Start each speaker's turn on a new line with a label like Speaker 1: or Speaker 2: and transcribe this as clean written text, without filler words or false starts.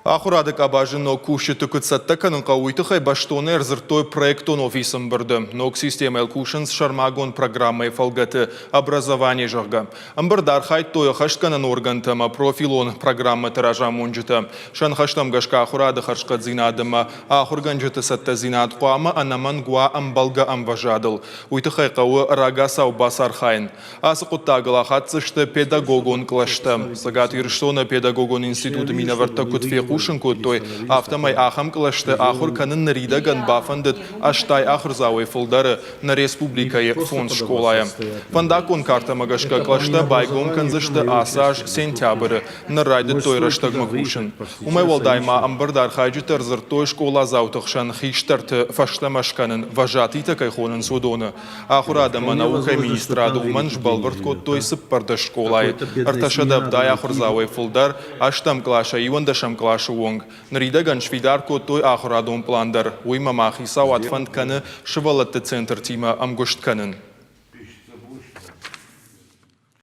Speaker 1: Ахурадык абажыно куши түкітсатта канынға уйты баштоны әрзіртой проектон офисым бірді. Нок системел кушынс шармагон программай фалгаты образование жағға. Амбардар хайт тойы хаштқанын органтыма профилон программы тыражам онжыты. Шан хаштам гашқа ахурады харшқат зинадыма, ахурган жыты сатта зинад қуама анаман гуа амбалга амважадыл. Уйты қауы рага сау басар хайын. Асы құттағыла қатсышты педагогон клашты. Сагат юрштона педагогон институты минаварта күтфе Ушын көттой автомай ахам кылашты ахур канын наридаган бафандыт аштай ахур зауы фулдары на республикае фонд школая. Фандакон карта магашка клашта байгон канзышты асаж сентябры на райды тойраштагмак ушын. Умай валдайма амбардар хайджитар зыртой школа заутықшан хиштарты фаштамашканын важаты такайхонын судоны. Ахур адама наука министрады уман жбалбырт көттой сыппарды школай. Арташадаб дай ахур зауы фулдар аштам клаша ивандашам клаша Шуонг. Наридаган швидарко той ахурадон пландар. Уйма махи сауат фанд каны шывалатты центр тима амгушт канын.